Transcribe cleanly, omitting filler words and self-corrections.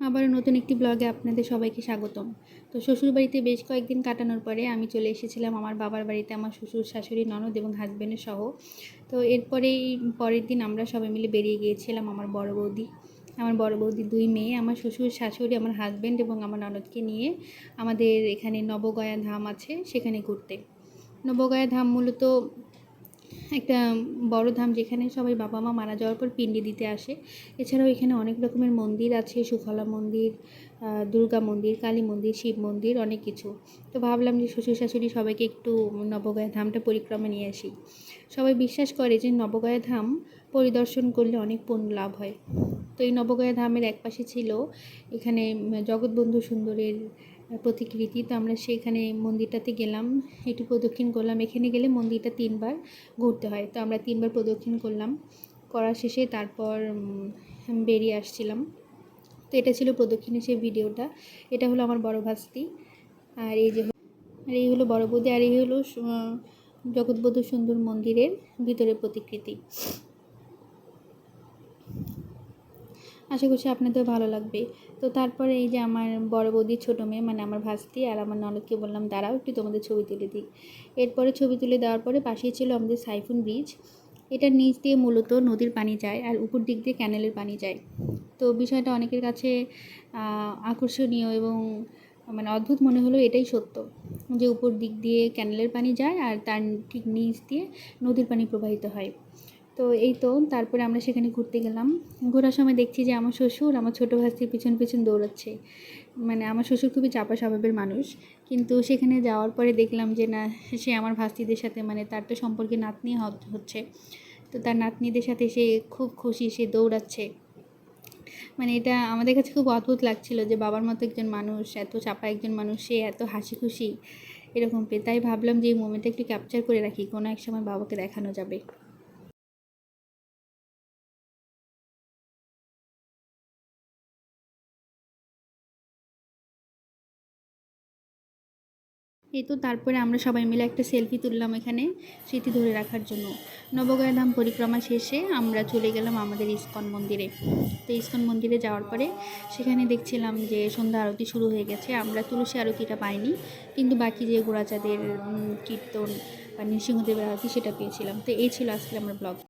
আবারও নতুন একটি ব্লগে আপনাদের সবাইকে স্বাগতম। তো শ্বশুরবাড়িতে বেশ কয়েকদিন কাটানোর পরে আমি চলে এসেছিলাম আমার বাবার বাড়িতে, আমার শ্বশুর, শাশুড়ি, ননদ এবং হাজব্যান্ডের সহ। তো এরপরেই পরের দিন আমরা সবাই মিলে বেরিয়ে গিয়েছিলাম আমার বড় বৌদির 2 মেয়ে, আমার শ্বশুর, শাশুড়ি, আমার হাজব্যান্ড এবং আমার ননদকে নিয়ে আমাদের এখানে নবগয়া ধাম আছে সেখানে ঘুরতে। নবগয়া ধাম মূলত একটা বড় ধাম, যেখানে সবাই বাবা মা মারা যাওয়ার পর পিণ্ডি দিতে আসে। এছাড়াও এখানে অনেক রকমের মন্দির আছে, সুফলা মন্দির, দুর্গা মন্দির, কালী মন্দির, শিব মন্দির, অনেক কিছু। তো ভাবলাম যে শ্বশুর শাশুড়ি সবাইকে একটু নবগয়া ধামটা পরিক্রমা নিয়ে আসি। সবাই বিশ্বাস করে যে নবগয়া ধাম পরিদর্শন করলে অনেক পুণ্য লাভ হয়। তো এই নবগয়া ধামের একপাশে ছিল এখানে জগৎবন্ধু সুন্দরের প্রতিকৃতি। তো আমরা সেখানে মন্দিরটাতে গেলাম, একটু প্রদক্ষিণ করলাম। এখানে গেলে মন্দিরটা 3 বার ঘুরতে হয়, তো আমরা 3 বার প্রদক্ষিণ করলাম। করা শেষে তারপর বেরিয়ে আসছিলাম। তো এটা ছিল প্রদক্ষিণের সেই ভিডিওটা। এটা হলো আমার বড় ভাস্তি, আর এই হলো বড় বৌদি, আর এই হলো জগৎবন্ধু সুন্দর মন্দিরের ভিতরের প্রতিকৃতি। আশা করছি আপনাদের ভালো লাগবে। তো তারপরে এই যে আমার বড় বৌদির ছোটো মেয়ে, মানে আমার ভাস্তি, আর আমার ননদকে বললাম দাঁড়াও একটু তোমাদের ছবি তুলে দিই। এরপরে ছবি তুলে দেওয়ার পরে পাশেই ছিল আমাদের সাইফুন ব্রিজ। এটার নিচ দিয়ে মূলত নদীর পানি যায় আর উপর দিক দিয়ে ক্যানেলের পানি যায়। তো বিষয়টা অনেকের কাছে আকর্ষণীয় এবং মানে অদ্ভুত মনে হলো। এটাই সত্য যে উপর দিক দিয়ে ক্যানেলের পানি যায় আর তার ঠিক নিচ দিয়ে নদীর পানি প্রবাহিত হয়। তো এই তো তারপরে আমরা সেখানে ঘুরতে গেলাম। ঘোরার সময় দেখছি যে আমার শ্বশুর আমার ছোটো ভাস্তির পিছন পিছন দৌড়াচ্ছে। মানে আমার শ্বশুর খুবই চাপা স্বভাবের মানুষ, কিন্তু সেখানে যাওয়ার পরে দেখলাম যে না, সে আমার ভাস্তিদের সাথে, মানে তার তো সম্পর্কে নাতনি হচ্ছে, তো তার নাতনিদের সাথে সে খুব খুশি, সে দৌড়াচ্ছে। মানে এটা আমাদের কাছে খুব অদ্ভুত লাগছিল যে বাবার মতো একজন মানুষ, এত চাপা একজন মানুষ, সে এত হাসি খুশি এরকম পেয়ে। তাই ভাবলাম যে এই মোমেন্টটা একটু ক্যাপচার করে রাখি, কোনো এক সময় বাবাকে দেখানো যাবে। এই তো তারপরে আমরা সবাই মিলে একটা সেলফি তুললাম এখানে স্মৃতি ধরে রাখার জন্য। নবগয়া ধাম পরিক্রমা শেষে আমরা চলে গেলাম আমাদের ইস্কন মন্দিরে। তো ইস্কন মন্দিরে যাওয়ার পরে সেখানে দেখছিলাম যে সন্ধ্যা আরতি শুরু হয়ে গেছে। আমরা তুলসী আরতিটা পাইনি, কিন্তু বাকি যে গোড়াচাঁদের কীর্তন বা নৃসিংহদেবের আরতি সেটা পেয়েছিলাম। তো এই ছিল আজকে আমার ব্লগ।